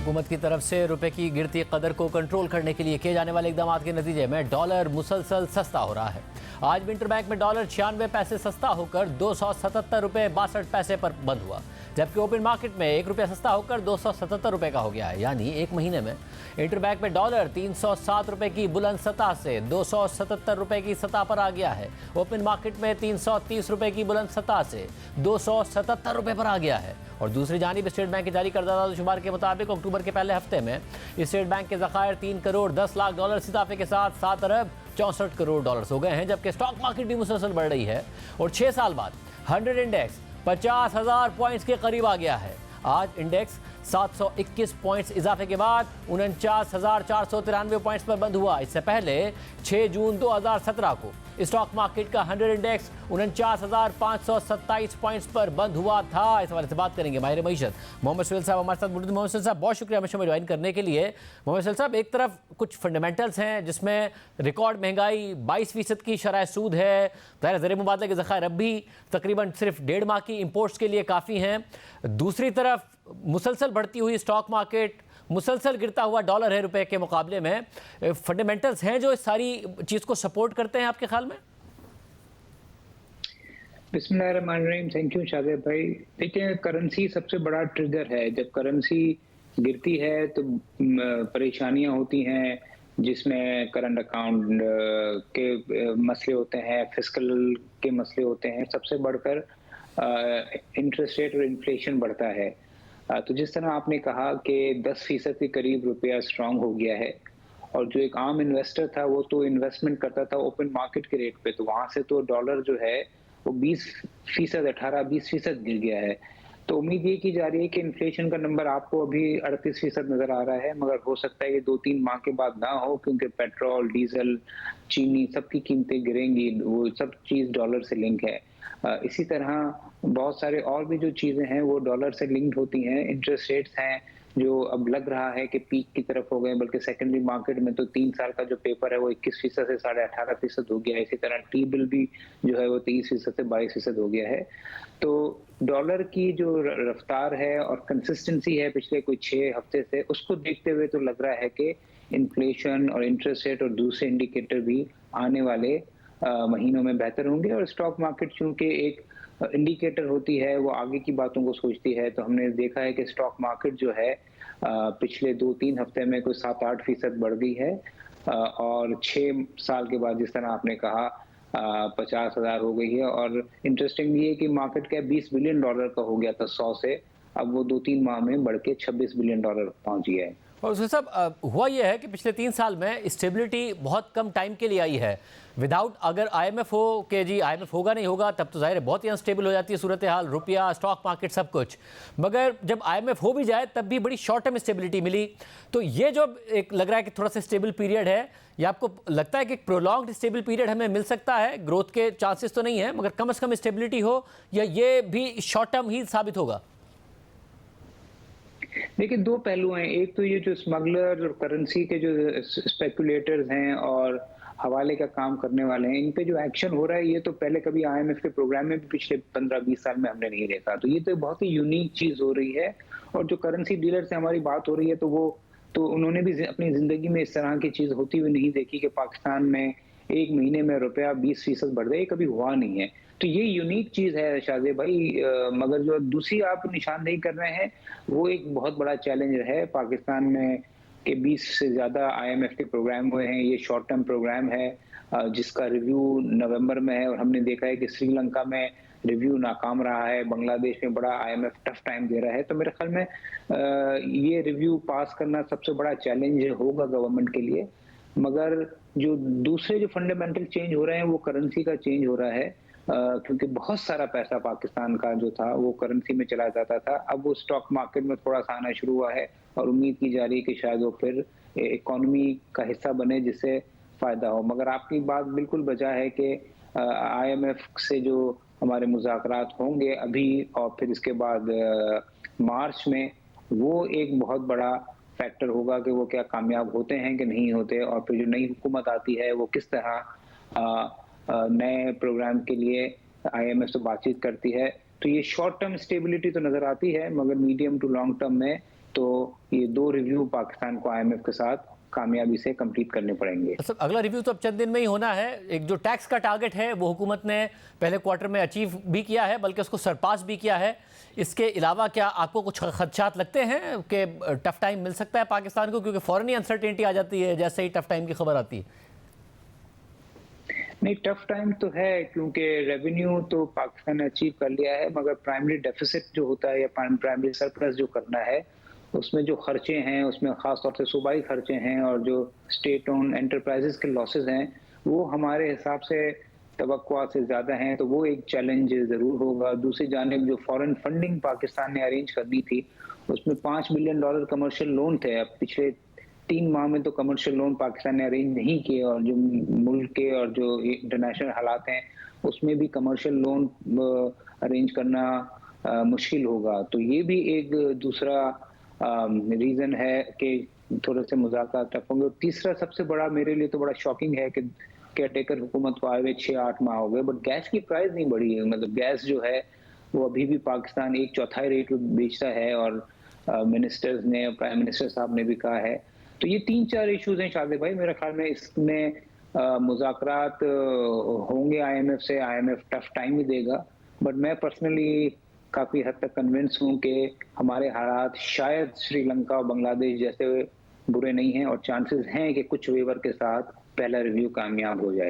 हुकूमत की तरफ से रुपए की गिरती कदर को कंट्रोल करने के लिए किए जाने वाले इकदाम के नतीजे में डॉलर मुसलसल सस्ता हो रहा है। आज भी इंटरबैंक में डॉलर 96 पैसे सस्ता होकर 277 रुपये 62 पैसे पर बंद हुआ, जबकि ओपन मार्केट में ₹1 सस्ता होकर 277 रुपये का हो गया है। यानी एक महीने में इंटरबैंक में डॉलर 307 रुपये की बुलंद सतह से 277 रुपये की सतह पर आ गया है। ओपन मार्केट में 330 रुपये की बुलंद सतह से 277 रुपये पर आ गया है। और दूसरी जानिब स्टेट बैंक के जारी करदा शुमार के मुताबिक अक्टूबर के पहले हफ्ते में स्टेट बैंक के ज़खायर 3 करोड़ 10 लाख डॉलर इजाफे के साथ 7 अरब 64 करोड़ डॉलर हो गए हैं, जबकि स्टॉक मार्केट भी मुसलसल बढ़ रही है और 6 साल बाद 100 इंडेक्स 50,000 पॉइंट्स के करीब आ गया है। आज इंडेक्स 721 पॉइंट्स इजाफे के बाद 49,493 पॉइंट्स पर बंद हुआ। इससे पहले 6 जून 2017 को स्टॉक मार्केट का 100 इंडेक्स 49,527 पॉइंट्स पर बंद हुआ था। इस हवाले से बात करेंगे माहिर मईशत मोहम्मद सुहेल साहब हमारे साथ मौजूद। मोहम्मद सुहेल साहब, बहुत शुक्रिया हमेशा में ज्वाइन करने के लिए। मोहम्मद सुहेल साहब, एक तरफ कुछ फंडामेंटल्स हैं जिसमें रिकॉर्ड महंगाई 22% की शरह सूद है, ज़र मुबादले के ज़खायर अब भी तकरीबन सिर्फ 1.5 माह की इंपोर्ट्स के लिए काफ़ी हैं। दूसरी तरफ मुसलसल बढ़ती हुई स्टॉक मार्केट, मुसलसल गिरता हुआ डॉलर है रुपए के मुकाबले में। फंडामेंटल्स हैं जो इस सारी चीज़ को सपोर्ट करते हैं आपके ख्याल में? बिस्मिल्लाहिर्रहमानिर्रहीम। थैंक यू शादेब भाई। देखिए, करेंसी सबसे बड़ा ट्रिगर है। जब करेंसी गिरती है तो परेशानियां होती हैं, जिसमें करंट अकाउंट के मसले होते हैं, फिस्कल के मसले होते हैं। सबसे बढ़कर इंटरेस्ट रेट और इन्फ्लेशन बढ़ता है। तो जिस तरह आपने कहा कि 10% के करीब रुपया स्ट्रांग हो गया है, और जो एक आम इन्वेस्टर था वो तो इन्वेस्टमेंट करता था ओपन मार्केट के रेट पे, तो वहां से तो डॉलर जो है वो 20%, 18-20% गिर गया है। तो उम्मीद ये की जा रही है कि इन्फ्लेशन का नंबर आपको अभी 38% नजर आ रहा है, मगर हो सकता है ये 2-3 माह के बाद ना हो, क्योंकि पेट्रोल, डीजल, चीनी सबकी कीमतें गिरेंगी। वो सब चीज डॉलर से लिंक है। इसी तरह बहुत सारे और भी जो चीजें हैं वो डॉलर से लिंक्ड होती हैं। इंटरेस्ट रेट्स हैं जो अब लग रहा है कि पीक की तरफ हो गए, बल्कि सेकेंडरी मार्केट में तो 3 साल का जो पेपर है वो 21% से 18.5% हो गया है। इसी तरह टी बिल भी जो है वो 23% से 22% हो गया है। तो डॉलर की जो रफ्तार है और कंसिस्टेंसी है पिछले कोई 6 हफ्ते से, उसको देखते हुए तो लग रहा है कि इन्फ्लेशन और इंटरेस्ट रेट और दूसरे इंडिकेटर भी आने वाले महीनों में बेहतर होंगे। और स्टॉक मार्केट चूंकि एक इंडिकेटर होती है, वो आगे की बातों को सोचती है, तो हमने देखा है कि स्टॉक मार्केट जो है पिछले 2-3 हफ्ते में कोई 7-8% बढ़ गई है। और 6 साल के बाद, जिस तरह आपने कहा, 50,000 हो गई है। और इंटरेस्टिंग ये है कि मार्केट कैप $20 बिलियन का हो गया था 100 से, अब वो 2-3 माह में बढ़ के $26 बिलियन पहुंच गया है। और उसके साथ हुआ यह है कि पिछले 3 साल में स्टेबिलिटी बहुत कम टाइम के लिए आई है। विदाउट अगर IMF हो कि जी IMF होगा नहीं होगा, तब तो जाहिर है बहुत ही अनस्टेबल हो जाती है सूरत हाल, रुपया, स्टॉक मार्केट, सब कुछ। मगर जब IMF हो भी जाए तब भी बड़ी शॉर्ट टर्म स्टेबिलिटी मिली। तो ये जो एक लग रहा है कि थोड़ा सा स्टेबल पीरियड है, ये आपको लगता है कि प्रोलॉन्ग्ड स्टेबल पीरियड हमें मिल सकता है? ग्रोथ के चांसेस तो नहीं है, मगर कम से कम स्टेबिलिटी हो, या ये भी शॉर्ट टर्म ही साबित होगा? देखिए, 2 पहलू हैं। एक तो ये जो स्मगलर और करेंसी के जो स्पेकुलेटर्स हैं और हवाले का काम करने वाले हैं, इन पे जो एक्शन हो रहा है, ये तो पहले कभी IMF के प्रोग्राम में भी पिछले 15-20 साल में हमने नहीं देखा। तो ये तो बहुत ही यूनिक चीज हो रही है। और जो करेंसी डीलर से हमारी बात हो रही है, तो उन्होंने भी अपनी जिंदगी में इस तरह की चीज होती हुई नहीं देखी कि पाकिस्तान में एक महीने में रुपया 20% बढ़ जाए। कभी हुआ नहीं है। तो ये यूनिक चीज है शाहजेब भाई। मगर जो दूसरी आप निशानदेही कर रहे हैं, वो एक बहुत बड़ा चैलेंज है पाकिस्तान में कि 20 से ज्यादा IMF के प्रोग्राम हुए हैं। ये शॉर्ट टर्म प्रोग्राम है जिसका रिव्यू नवंबर में है, और हमने देखा है कि श्रीलंका में रिव्यू नाकाम रहा है, बांग्लादेश में बड़ा IMF टफ टाइम दे रहा है। तो मेरे ख्याल में ये रिव्यू पास करना सबसे बड़ा चैलेंज होगा गवर्नमेंट के लिए। मगर जो दूसरे जो फंडामेंटल चेंज हो रहे हैं, वो करेंसी का चेंज हो रहा है, क्योंकि बहुत सारा पैसा पाकिस्तान का जो था वो करेंसी में चला जाता था। अब वो स्टॉक मार्केट में थोड़ा सा आना शुरू हुआ है, और उम्मीद की जा रही है कि शायद वो फिर इकोनॉमी का हिस्सा बने, जिससे फायदा हो। मगर आपकी बात बिल्कुल बजा है कि IMF से जो हमारे मुज़ाकरात होंगे अभी और फिर इसके बाद मार्च में, वो एक बहुत बड़ा फैक्टर होगा कि वो क्या कामयाब होते हैं कि नहीं होते। और फिर जो नई हुकूमत आती है वो किस तरह नए प्रोग्राम के लिए IMF से बातचीत करती है। तो ये शॉर्ट टर्म स्टेबिलिटी तो नजर आती है, मगर मीडियम टू लॉन्ग टर्म में तो ये 2 रिव्यू पाकिस्तान को आईएमएफ के साथ कामयाबी से कंप्लीट करने पड़ेंगे। सर अगला रिव्यू तो अब चंद दिन में ही होना है। एक जो टैक्स का टारगेट है वो हुकूमत ने पहले क्वार्टर में अचीव भी किया है, बल्कि उसको सरपास भी किया है। इसके अलावा क्या आपको कुछ खदशात लगते हैं कि टफ टाइम मिल सकता है पाकिस्तान को, क्योंकि फौरन ही अनसर्टेनिटी आ जाती है जैसे ही टफ टाइम की खबर आती है? नहीं, टफ टाइम तो है क्योंकि रेवेन्यू तो पाकिस्तान ने अचीव कर लिया है, मगर प्राइमरी डेफिसिट जो होता है या प्राइमरी सरप्लस जो करना है, उसमें जो खर्चे हैं, उसमें खास तौर से सूबाई खर्चे हैं और जो स्टेट ओन एंटरप्राइजेस के लॉसेस हैं, वो हमारे हिसाब से तवक्कुआ से ज़्यादा हैं, तो वो एक चैलेंज ज़रूर होगा। दूसरी जानिब जो फॉरेन फंडिंग पाकिस्तान ने अरेंज करनी थी, उसमें $5 बिलियन कमर्शियल लोन थे। अब पिछले 3 माह में तो कमर्शियल लोन पाकिस्तान ने अरेंज नहीं किए और जो मुल्क के और जो इंटरनेशनल हालात हैं, उसमें भी कमर्शियल लोन अरेंज करना मुश्किल होगा। तो ये भी एक दूसरा रीज़न है कि थोड़े से मुज़ाकरात टफ होंगे। तीसरा सबसे बड़ा मेरे लिए तो बड़ा शॉकिंग है कि केयरटेकर हुकूमत को आए हुए 6-8 माह हो गए, बट गैस की प्राइस नहीं बढ़ी है। मतलब गैस जो है वो अभी भी पाकिस्तान 1/4 रेट में बेचता है और मिनिस्टर्स ने, प्राइम मिनिस्टर साहब ने भी कहा है। तो ये 3-4 इश्यूज हैं शादिक भाई, मेरे ख्याल में इसमें मुज़ाकरात होंगे आईएमएफ से। आईएमएफ टफ टाइम ही देगा, बट मैं पर्सनली काफ़ी हद तक कन्विंस हूँ कि हमारे हालात शायद श्रीलंका और बांग्लादेश जैसे बुरे नहीं हैं और चांसेस हैं कि कुछ वेवर के साथ पहला रिव्यू कामयाब हो जाए।